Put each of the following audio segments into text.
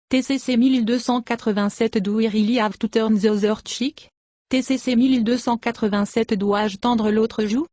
TCC 1287 Do I really have to turn the other cheek? TCC 1287 Dois-je tendre l'autre joue?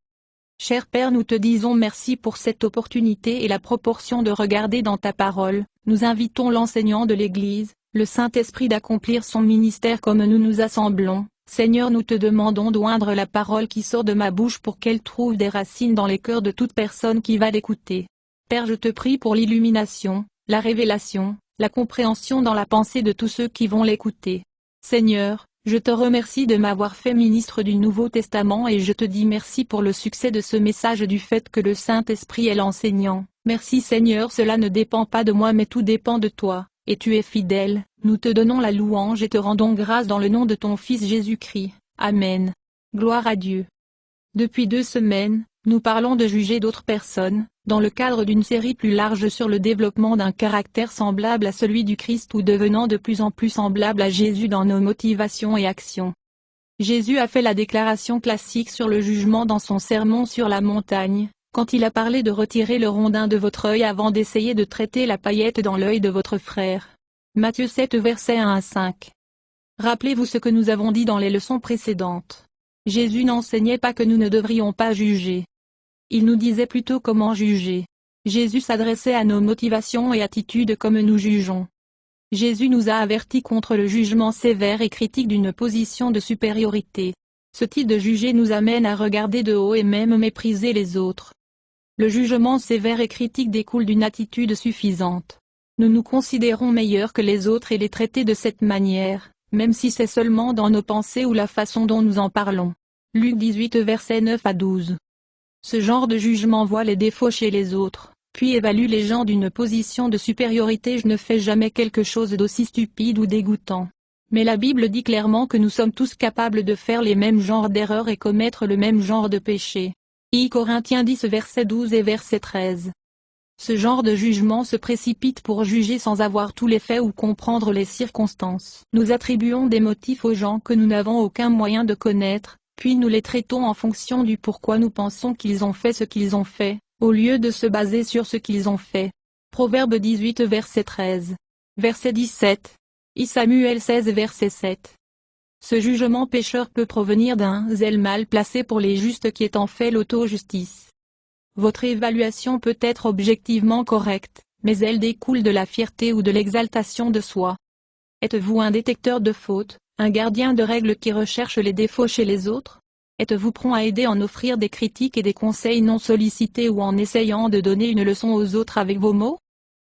Cher Père, nous te disons merci pour cette opportunité et la proportion de regarder dans ta parole. Nous invitons l'enseignant de l'Église, le Saint-Esprit d'accomplir son ministère comme nous nous assemblons. Seigneur, nous te demandons d'oindre la parole qui sort de ma bouche pour qu'elle trouve des racines dans les cœurs de toute personne qui va l'écouter. Père, je te prie pour l'illumination, la révélation, la compréhension dans la pensée de tous ceux qui vont l'écouter. Seigneur, je te remercie de m'avoir fait ministre du Nouveau Testament et je te dis merci pour le succès de ce message du fait que le Saint-Esprit est l'enseignant. Merci Seigneur, cela ne dépend pas de moi mais tout dépend de toi, et tu es fidèle. Nous te donnons la louange et te rendons grâce dans le nom de ton Fils Jésus-Christ. Amen. Gloire à Dieu. Depuis 2 semaines, nous parlons de juger d'autres personnes, dans le cadre d'une série plus large sur le développement d'un caractère semblable à celui du Christ ou devenant de plus en plus semblable à Jésus dans nos motivations et actions. Jésus a fait la déclaration classique sur le jugement dans son sermon sur la montagne, quand il a parlé de retirer le rondin de votre œil avant d'essayer de traiter la paillette dans l'œil de votre frère. Matthieu 7 versets 1 à 5. Rappelez-vous ce que nous avons dit dans les leçons précédentes. Jésus n'enseignait pas que nous ne devrions pas juger. Il nous disait plutôt comment juger. Jésus s'adressait à nos motivations et attitudes comme nous jugeons. Jésus nous a avertis contre le jugement sévère et critique d'une position de supériorité. Ce type de juger nous amène à regarder de haut et même mépriser les autres. Le jugement sévère et critique découle d'une attitude suffisante. Nous nous considérons meilleurs que les autres et les traiter de cette manière, même si c'est seulement dans nos pensées ou la façon dont nous en parlons. Luc 18 versets 9 à 12. Ce genre de jugement voit les défauts chez les autres, puis évalue les gens d'une position de supériorité. Je ne fais jamais quelque chose d'aussi stupide ou dégoûtant. Mais la Bible dit clairement que nous sommes tous capables de faire les mêmes genres d'erreurs et commettre le même genre de péché. I Corinthiens 10 verset 12 et verset 13. Ce genre de jugement se précipite pour juger sans avoir tous les faits ou comprendre les circonstances. Nous attribuons des motifs aux gens que nous n'avons aucun moyen de connaître, puis nous les traitons en fonction du pourquoi nous pensons qu'ils ont fait ce qu'ils ont fait, au lieu de se baser sur ce qu'ils ont fait. Proverbe 18 verset 13. Verset 17. I Samuel 16 verset 7. Ce jugement pécheur peut provenir d'un zèle mal placé pour les justes qui est en fait l'auto-justice. Votre évaluation peut être objectivement correcte, mais elle découle de la fierté ou de l'exaltation de soi. Êtes-vous un détecteur de fautes, un gardien de règles qui recherche les défauts chez les autres? Êtes-vous prompt à aider en offrir des critiques et des conseils non sollicités ou en essayant de donner une leçon aux autres avec vos mots?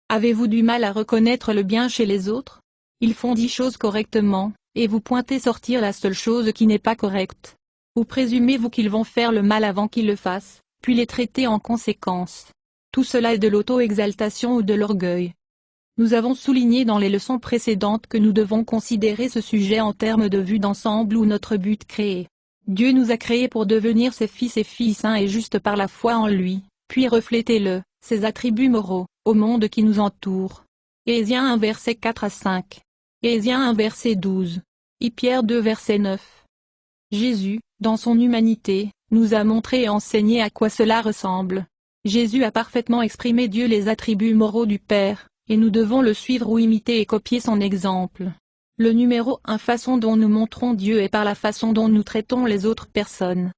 Avez-vous du mal à reconnaître le bien chez les autres? Ils font 10 choses correctement, et vous pointez sortir la seule chose qui n'est pas correcte. Ou présumez-vous qu'ils vont faire le mal avant qu'ils le fassent, puis les traiter en conséquence? Tout cela est de l'auto-exaltation ou de l'orgueil. Nous avons souligné dans les leçons précédentes que nous devons considérer ce sujet en termes de vue d'ensemble ou notre but créé. Dieu nous a créés pour devenir ses fils et filles saints et justes par la foi en lui, puis refléter ses attributs moraux, au monde qui nous entoure. Éphésiens 1 verset 4 à 5. Éphésiens 1 verset 12. I Pierre 2 verset 9. Jésus, dans son humanité, nous a montré et enseigné à quoi cela ressemble. Jésus a parfaitement exprimé Dieu les attributs moraux du Père, et nous devons le suivre ou imiter et copier son exemple. Le numéro 1 façon dont nous montrons Dieu est par la façon dont nous traitons les autres personnes.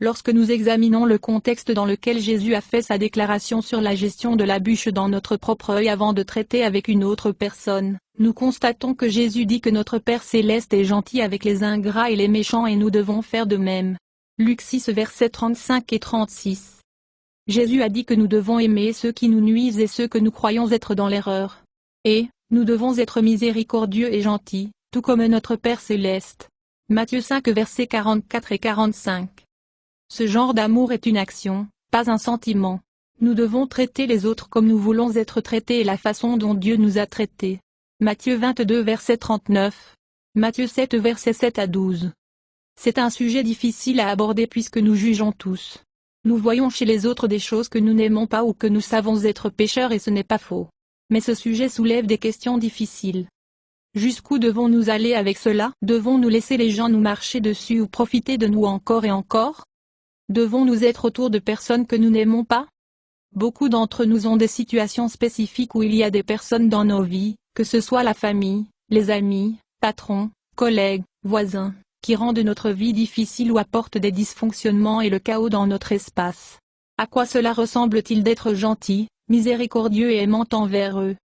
Lorsque nous examinons le contexte dans lequel Jésus a fait sa déclaration sur la gestion de la bûche dans notre propre œil avant de traiter avec une autre personne, nous constatons que Jésus dit que notre Père céleste est gentil avec les ingrats et les méchants et nous devons faire de même. Luc 6 versets 35 et 36. Jésus a dit que nous devons aimer ceux qui nous nuisent et ceux que nous croyons être dans l'erreur. Et, nous devons être miséricordieux et gentils, tout comme notre Père céleste. Matthieu 5 versets 44 et 45. Ce genre d'amour est une action, pas un sentiment. Nous devons traiter les autres comme nous voulons être traités et la façon dont Dieu nous a traités. Matthieu 22 verset 39. Matthieu 7 versets 7 à 12. C'est un sujet difficile à aborder puisque nous jugeons tous. Nous voyons chez les autres des choses que nous n'aimons pas ou que nous savons être pécheurs et ce n'est pas faux. Mais ce sujet soulève des questions difficiles. Jusqu'où devons-nous aller avec cela? Devons-nous laisser les gens nous marcher dessus ou profiter de nous encore et encore? Devons-nous être autour de personnes que nous n'aimons pas? Beaucoup d'entre nous ont des situations spécifiques où il y a des personnes dans nos vies, que ce soit la famille, les amis, patrons, collègues, voisins, qui rendent notre vie difficile ou apportent des dysfonctionnements et le chaos dans notre espace. À quoi cela ressemble-t-il d'être gentil, miséricordieux et aimant envers eux?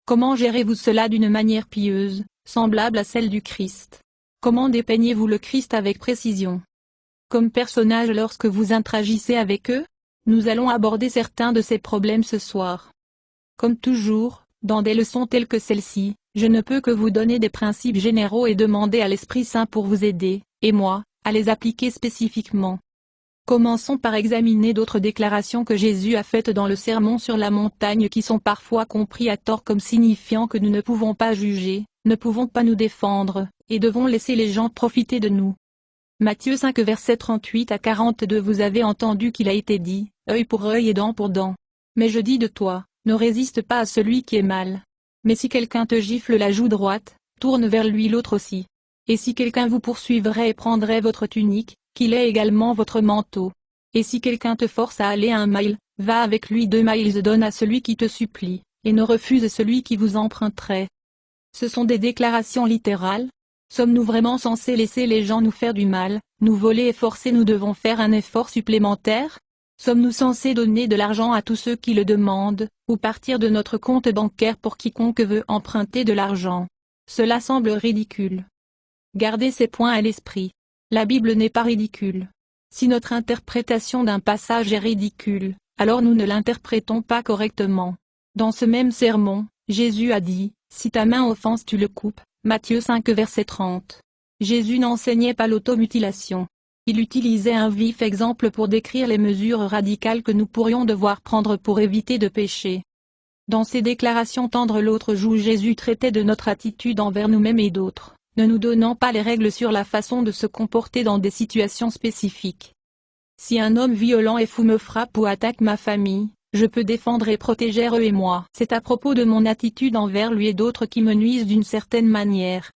Comment gérez-vous cela d'une manière pieuse, semblable à celle du Christ? Comment dépeignez-vous le Christ avec précision? Comme personnage lorsque vous interagissez avec eux? Nous allons aborder certains de ces problèmes ce soir. Comme toujours, dans des leçons telles que celle-ci, je ne peux que vous donner des principes généraux et demander à l'Esprit Saint pour vous aider, et moi, à les appliquer spécifiquement. Commençons par examiner d'autres déclarations que Jésus a faites dans le Sermon sur la montagne qui sont parfois compris à tort comme signifiant que nous ne pouvons pas juger, ne pouvons pas nous défendre, et devons laisser les gens profiter de nous. Matthieu 5 versets 38 à 42. Vous avez entendu qu'il a été dit, œil pour œil et dent pour dent. Mais je dis de toi, ne résiste pas à celui qui est mal. Mais si quelqu'un te gifle la joue droite, tourne vers lui l'autre aussi. Et si quelqu'un vous poursuivrait et prendrait votre tunique, qu'il ait également votre manteau. Et si quelqu'un te force à aller 1 mile, va avec lui 2 miles. Donne à celui qui te supplie, et ne refuse celui qui vous emprunterait. Ce sont des déclarations littérales. Sommes-nous vraiment censés laisser les gens nous faire du mal, nous voler et forcer? Nous devons faire un effort supplémentaire? Sommes-nous censés donner de l'argent à tous ceux qui le demandent, ou partir de notre compte bancaire pour quiconque veut emprunter de l'argent? Cela semble ridicule. Gardez ces points à l'esprit. La Bible n'est pas ridicule. Si notre interprétation d'un passage est ridicule, alors nous ne l'interprétons pas correctement. Dans ce même sermon, Jésus a dit, si ta main offense tu le coupes, Matthieu 5 verset 30. Jésus n'enseignait pas l'automutilation. Il utilisait un vif exemple pour décrire les mesures radicales que nous pourrions devoir prendre pour éviter de pécher. Dans ses déclarations tendre l'autre joue, Jésus traitait de notre attitude envers nous-mêmes et d'autres, ne nous donnant pas les règles sur la façon de se comporter dans des situations spécifiques. Si un homme violent et fou me frappe ou attaque ma famille, je peux défendre et protéger eux et moi. C'est à propos de mon attitude envers lui et d'autres qui me nuisent d'une certaine manière.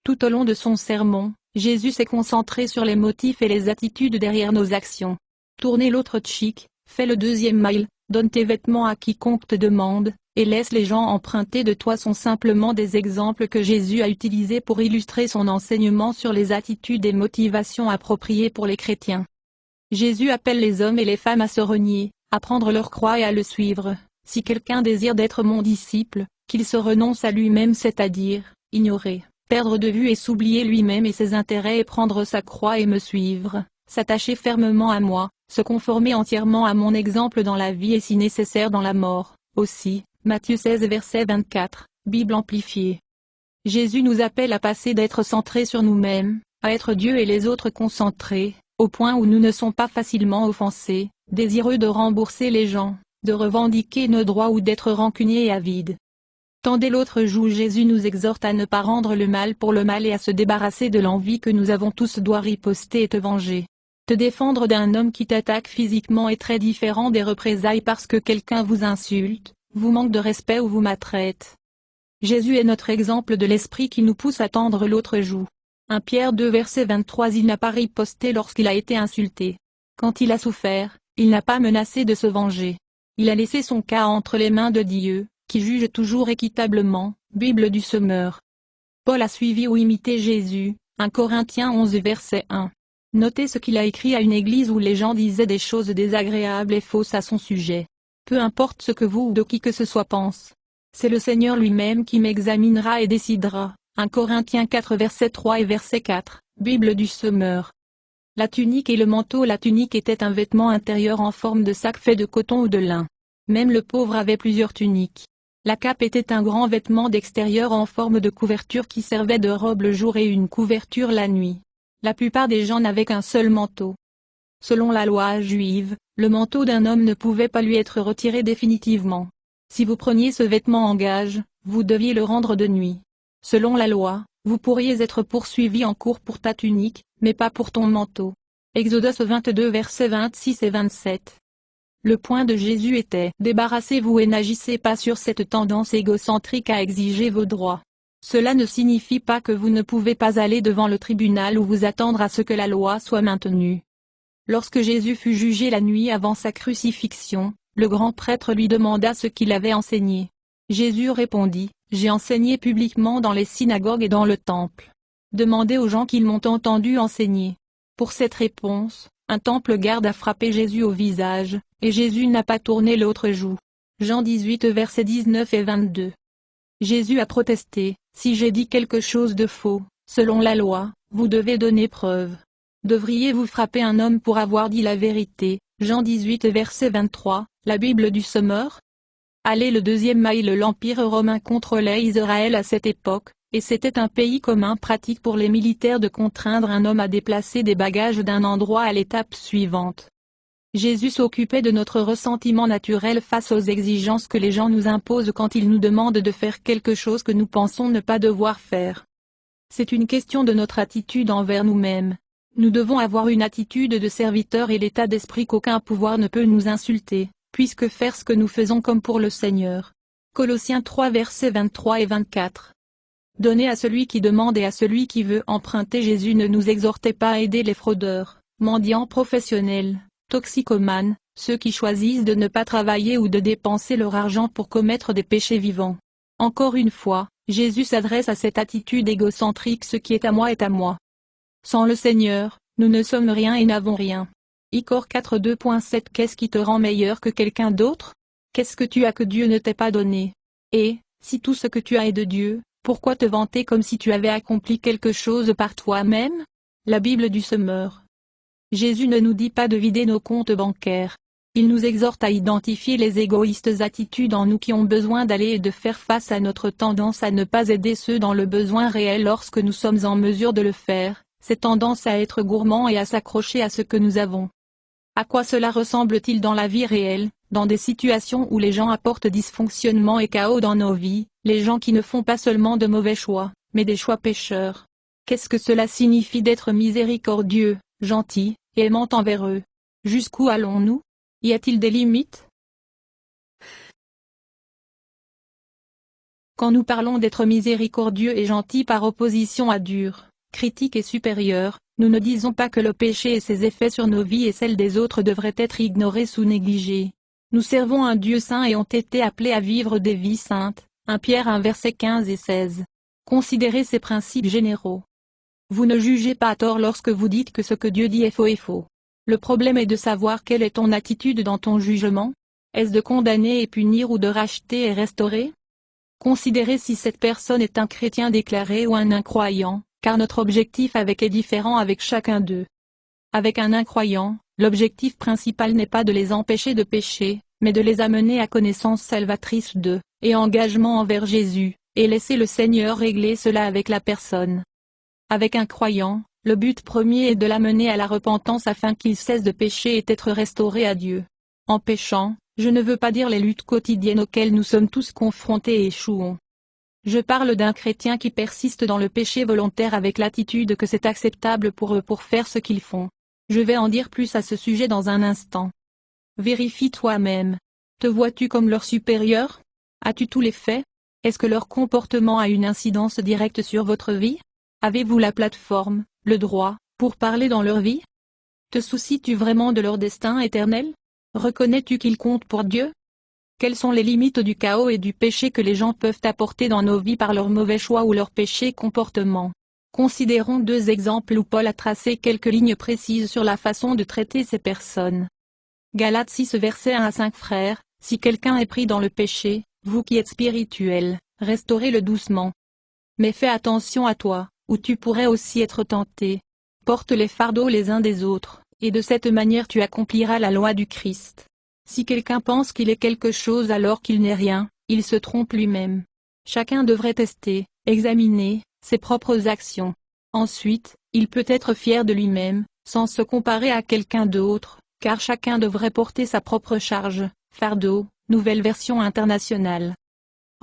Tout au long de son sermon, Jésus s'est concentré sur les motifs et les attitudes derrière nos actions. Tournez l'autre cheek, fais le 2e mile, donne tes vêtements à quiconque te demande, et laisse les gens emprunter de toi sont simplement des exemples que Jésus a utilisés pour illustrer son enseignement sur les attitudes et motivations appropriées pour les chrétiens. Jésus appelle les hommes et les femmes à se renier, à prendre leur croix et à le suivre. Si quelqu'un désire d'être mon disciple, qu'il se renonce à lui-même, c'est-à-dire, ignorer, perdre de vue et s'oublier lui-même et ses intérêts et prendre sa croix et me suivre, s'attacher fermement à moi, se conformer entièrement à mon exemple dans la vie et si nécessaire dans la mort, aussi. Matthieu 16 verset 24, Bible amplifiée. Jésus nous appelle à passer d'être centrés sur nous-mêmes, à être Dieu et les autres concentrés, au point où nous ne sommes pas facilement offensés, désireux de rembourser les gens, de revendiquer nos droits ou d'être rancuniers et avides. Tendez l'autre joue. Jésus nous exhorte à ne pas rendre le mal pour le mal et à se débarrasser de l'envie que nous avons tous. Doit riposter et te venger. Te défendre d'un homme qui t'attaque physiquement est très différent des représailles parce que quelqu'un vous insulte, vous manque de respect ou vous maltraite. Jésus est notre exemple de l'esprit qui nous pousse à tendre l'autre joue. 1 Pierre 2 verset 23. Il n'a pas riposté lorsqu'il a été insulté. Quand il a souffert, il n'a pas menacé de se venger. Il a laissé son cas entre les mains de Dieu, qui juge toujours équitablement. Bible du Semeur. Paul a suivi ou imité Jésus. 1 Corinthiens 11 verset 1. Notez ce qu'il a écrit à une église où les gens disaient des choses désagréables et fausses à son sujet. Peu importe ce que vous ou de qui que ce soit pense. C'est le Seigneur lui-même qui m'examinera et décidera. 1 Corinthiens 4 verset 3 et verset 4, Bible du Semeur. La tunique et le manteau. La tunique était un vêtement intérieur en forme de sac fait de coton ou de lin. Même le pauvre avait plusieurs tuniques. La cape était un grand vêtement d'extérieur en forme de couverture qui servait de robe le jour et une couverture la nuit. La plupart des gens n'avaient qu'un seul manteau. Selon la loi juive, le manteau d'un homme ne pouvait pas lui être retiré définitivement. Si vous preniez ce vêtement en gage, vous deviez le rendre de nuit. Selon la loi, vous pourriez être poursuivi en cour pour ta tunique, mais pas pour ton manteau. Exode 22 versets 26 et 27. Le point de Jésus était « Débarrassez-vous et n'agissez pas sur cette tendance égocentrique à exiger vos droits. » Cela ne signifie pas que vous ne pouvez pas aller devant le tribunal ou vous attendre à ce que la loi soit maintenue. Lorsque Jésus fut jugé la nuit avant sa crucifixion, le grand prêtre lui demanda ce qu'il avait enseigné. Jésus répondit, j'ai enseigné publiquement dans les synagogues et dans le temple. Demandez aux gens qu'ils m'ont entendu enseigner. Pour cette réponse, un temple garde a frappé Jésus au visage, et Jésus n'a pas tourné l'autre joue. Jean 18 versets 19 et 22. Jésus a protesté, si j'ai dit quelque chose de faux, selon la loi, vous devez donner preuve. Devriez-vous frapper un homme pour avoir dit la vérité? Jean 18 verset 23, la Bible du Sommeur. Allez, le deuxième mail. L'Empire romain contrôlait Israël à cette époque, et c'était un pays commun pratique pour les militaires de contraindre un homme à déplacer des bagages d'un endroit à l'étape suivante. Jésus s'occupait de notre ressentiment naturel face aux exigences que les gens nous imposent quand ils nous demandent de faire quelque chose que nous pensons ne pas devoir faire. C'est une question de notre attitude envers nous-mêmes. Nous devons avoir une attitude de serviteur et l'état d'esprit qu'aucun pouvoir ne peut nous insulter, puisque faire ce que nous faisons comme pour le Seigneur. Colossiens 3 versets 23 et 24. Donnez à celui qui demande et à celui qui veut emprunter. Jésus ne nous exhortait pas à aider les fraudeurs, mendiants professionnels, toxicomanes, ceux qui choisissent de ne pas travailler ou de dépenser leur argent pour commettre des péchés vivants. Encore une fois, Jésus s'adresse à cette attitude égocentrique: ce qui est à moi est à moi. Sans le Seigneur, nous ne sommes rien et n'avons rien. Icor 4 2.7. Qu'est-ce qui te rend meilleur que quelqu'un d'autre? Qu'est-ce que tu as que Dieu ne t'ait pas donné? Et, si tout ce que tu as est de Dieu, pourquoi te vanter comme si tu avais accompli quelque chose par toi-même? La Bible du Sommeur. Jésus ne nous dit pas de vider nos comptes bancaires. Il nous exhorte à identifier les égoïstes attitudes en nous qui ont besoin d'aller et de faire face à notre tendance à ne pas aider ceux dans le besoin réel lorsque nous sommes en mesure de le faire, cette tendance à être gourmand et à s'accrocher à ce que nous avons. À quoi cela ressemble-t-il dans la vie réelle, dans des situations où les gens apportent dysfonctionnement et chaos dans nos vies, les gens qui ne font pas seulement de mauvais choix, mais des choix pécheurs? Qu'est-ce que cela signifie d'être miséricordieux, gentil, et aimant envers eux? Jusqu'où allons-nous? Y a-t-il des limites? Quand nous parlons d'être miséricordieux et gentil par opposition à dur, critique et supérieur, nous ne disons pas que le péché et ses effets sur nos vies et celles des autres devraient être ignorés ou négligés. Nous servons un Dieu saint et ont été appelés à vivre des vies saintes. 1 Pierre 1 versets 15 et 16. Considérez ces principes généraux. Vous ne jugez pas à tort lorsque vous dites que ce que Dieu dit est faux et faux. Le problème est de savoir quelle est ton attitude dans ton jugement. Est-ce de condamner et punir ou de racheter et restaurer? Considérez si cette personne est un chrétien déclaré ou un incroyant, car notre objectif avec est différent avec chacun d'eux. Avec un incroyant, l'objectif principal n'est pas de les empêcher de pécher, mais de les amener à connaissance salvatrice d'eux, et engagement envers Jésus, et laisser le Seigneur régler cela avec la personne. Avec un croyant, le but premier est de l'amener à la repentance afin qu'il cesse de pécher et d'être restauré à Dieu. En péchant, je ne veux pas dire les luttes quotidiennes auxquelles nous sommes tous confrontés et échouons. Je parle d'un chrétien qui persiste dans le péché volontaire avec l'attitude que c'est acceptable pour eux pour faire ce qu'ils font. Je vais en dire plus à ce sujet dans un instant. Vérifie toi-même. Te vois-tu comme leur supérieur? As-tu tous les faits? Est-ce que leur comportement a une incidence directe sur votre vie? Avez-vous la plateforme, le droit, pour parler dans leur vie? Te soucies-tu vraiment de leur destin éternel? Reconnais-tu qu'ils comptent pour Dieu? Quelles sont les limites du chaos et du péché que les gens peuvent apporter dans nos vies par leurs mauvais choix ou leurs péchés comportements? Considérons deux exemples où Paul a tracé quelques lignes précises sur la façon de traiter ces personnes. Galates 6 versets 1 à 5. Frères, si quelqu'un est pris dans le péché, vous qui êtes spirituels, restaurez-le doucement. Mais fais attention à toi, ou tu pourrais aussi être tenté. Porte les fardeaux les uns des autres, et de cette manière tu accompliras la loi du Christ. Si quelqu'un pense qu'il est quelque chose alors qu'il n'est rien, il se trompe lui-même. Chacun devrait tester, examiner, ses propres actions. Ensuite, il peut être fier de lui-même, sans se comparer à quelqu'un d'autre, car chacun devrait porter sa propre charge, fardeau, nouvelle version internationale.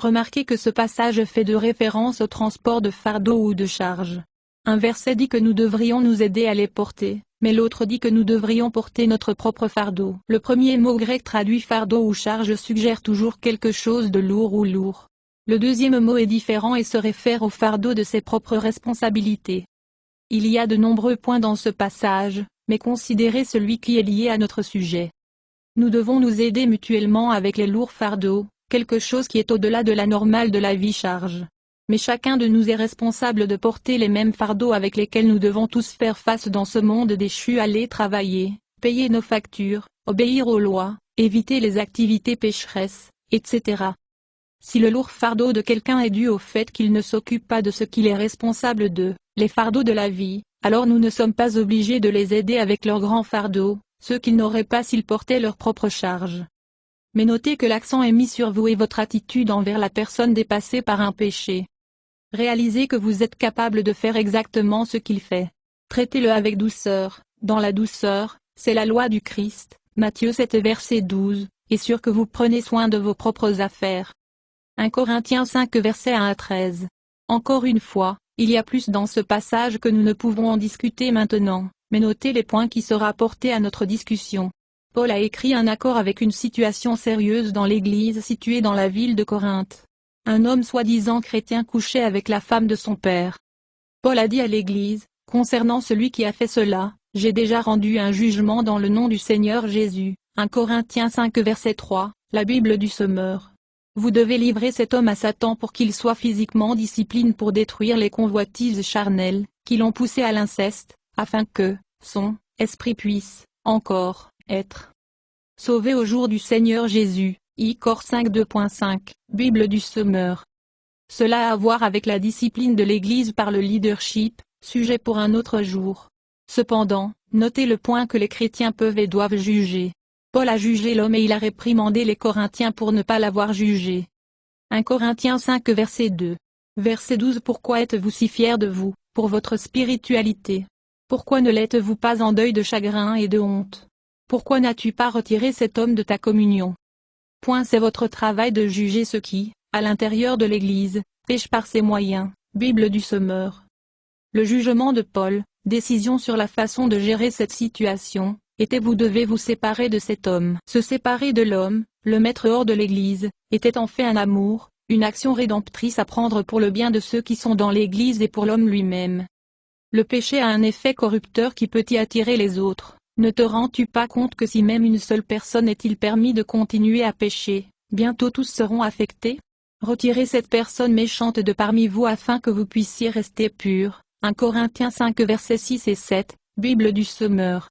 Remarquez que ce passage fait de référence au transport de fardeau ou de charge. Un verset dit que nous devrions nous aider à les porter, mais l'autre dit que nous devrions porter notre propre fardeau. Le premier mot grec traduit fardeau ou charge suggère toujours quelque chose de lourd ou lourd. Le deuxième mot est différent et se réfère au fardeau de ses propres responsabilités. Il y a de nombreux points dans ce passage, mais considérez celui qui est lié à notre sujet. Nous devons nous aider mutuellement avec les lourds fardeaux, quelque chose qui est au-delà de la normale de la vie charge. Mais chacun de nous est responsable de porter les mêmes fardeaux avec lesquels nous devons tous faire face dans ce monde déchu, aller travailler, payer nos factures, obéir aux lois, éviter les activités pécheresses, etc. Si le lourd fardeau de quelqu'un est dû au fait qu'il ne s'occupe pas de ce qu'il est responsable de, les fardeaux de la vie, alors nous ne sommes pas obligés de les aider avec leurs grands fardeaux, ceux qu'ils n'auraient pas s'ils portaient leur propre charge. Mais notez que l'accent est mis sur vous et votre attitude envers la personne dépassée par un péché. Réalisez que vous êtes capable de faire exactement ce qu'il fait. Traitez-le avec douceur, dans la douceur, c'est la loi du Christ, Matthieu 7 verset 12, et sûr que vous prenez soin de vos propres affaires. 1 Corinthiens 5 verset 1 à 13. Encore une fois, il y a plus dans ce passage que nous ne pouvons en discuter maintenant, mais notez les points qui seront apportés à notre discussion. Paul a écrit un accord avec une situation sérieuse dans l'église située dans la ville de Corinthe. Un homme soi-disant chrétien couchait avec la femme de son père. Paul a dit à l'église, concernant celui qui a fait cela, j'ai déjà rendu un jugement dans le nom du Seigneur Jésus. 1 Corinthiens 5 verset 3, la Bible du Semeur. Vous devez livrer cet homme à Satan pour qu'il soit physiquement discipliné pour détruire les convoitises charnelles, qui l'ont poussé à l'inceste, afin que, son esprit puisse, encore, être sauvé au jour du Seigneur Jésus. I-Cor 5 2.5, Bible du Semeur. Cela a à voir avec la discipline de l'Église par le leadership, sujet pour un autre jour. Cependant, notez le point que les chrétiens peuvent et doivent juger. Paul a jugé l'homme et il a réprimandé les Corinthiens pour ne pas l'avoir jugé. 1 Corinthiens 5 verset 2. Verset 12. Pourquoi êtes-vous si fiers de vous, pour votre spiritualité? Pourquoi ne l'êtes-vous pas en deuil de chagrin et de honte? Pourquoi n'as-tu pas retiré cet homme de ta communion? C'est votre travail de juger ceux qui, à l'intérieur de l'Église, péchent par ces moyens. Bible du Semeur. Le jugement de Paul, décision sur la façon de gérer cette situation, était vous devez vous séparer de cet homme. Se séparer de l'homme, le mettre hors de l'Église, était en fait un amour, une action rédemptrice à prendre pour le bien de ceux qui sont dans l'Église et pour l'homme lui-même. Le péché a un effet corrupteur qui peut y attirer les autres. Ne te rends-tu pas compte que si même une seule personne est-il permis de continuer à pécher, bientôt tous seront affectés? Retirez cette personne méchante de parmi vous afin que vous puissiez rester purs. 1 Corinthiens 5 versets 6 et 7, Bible du Semeur.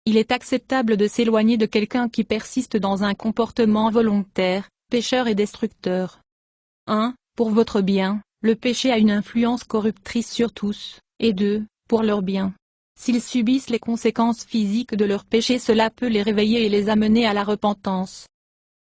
Il est acceptable de s'éloigner de quelqu'un qui persiste dans un comportement volontaire, pécheur et destructeur. 1. Pour votre bien, le péché a une influence corruptrice sur tous, et 2. Pour leur bien. S'ils subissent les conséquences physiques de leur péché, cela peut les réveiller et les amener à la repentance.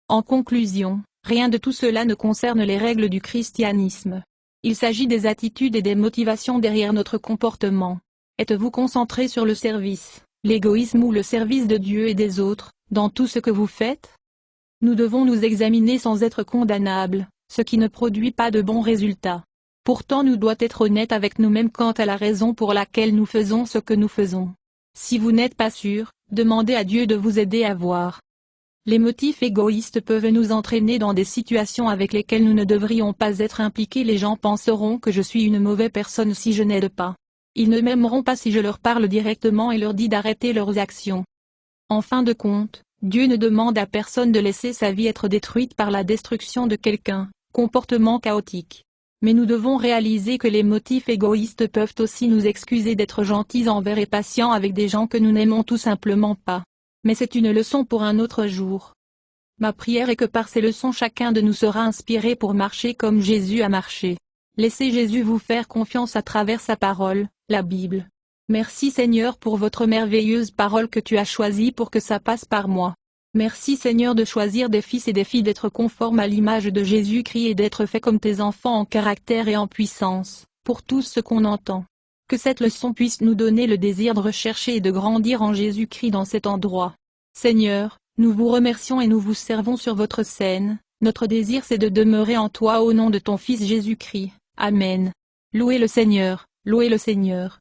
En conclusion, rien de tout cela ne concerne les règles du christianisme. Il s'agit des attitudes et des motivations derrière notre comportement. Êtes-vous concentré sur le service, l'égoïsme ou le service de Dieu et des autres, dans tout ce que vous faites? Nous devons nous examiner sans être condamnables, ce qui ne produit pas de bons résultats. Pourtant nous devons être honnêtes avec nous-mêmes quant à la raison pour laquelle nous faisons ce que nous faisons. Si vous n'êtes pas sûr, demandez à Dieu de vous aider à voir. Les motifs égoïstes peuvent nous entraîner dans des situations avec lesquelles nous ne devrions pas être impliqués. Les gens penseront que je suis une mauvaise personne si je n'aide pas. Ils ne m'aimeront pas si je leur parle directement et leur dis d'arrêter leurs actions. En fin de compte, Dieu ne demande à personne de laisser sa vie être détruite par la destruction de quelqu'un, comportement chaotique. Mais nous devons réaliser que les motifs égoïstes peuvent aussi nous excuser d'être gentils envers et patients avec des gens que nous n'aimons tout simplement pas. Mais c'est une leçon pour un autre jour. Ma prière est que par ces leçons chacun de nous sera inspiré pour marcher comme Jésus a marché. Laissez Jésus vous faire confiance à travers sa parole, la Bible. Merci Seigneur pour votre merveilleuse parole que tu as choisie pour que ça passe par moi. Merci Seigneur de choisir des fils et des filles d'être conformes à l'image de Jésus-Christ et d'être faits comme tes enfants en caractère et en puissance, pour tout ce qu'on entend. Que cette leçon puisse nous donner le désir de rechercher et de grandir en Jésus-Christ dans cet endroit. Seigneur, nous vous remercions et nous vous servons sur votre scène, notre désir c'est de demeurer en toi au nom de ton Fils Jésus-Christ. Amen. Louez le Seigneur, louez le Seigneur.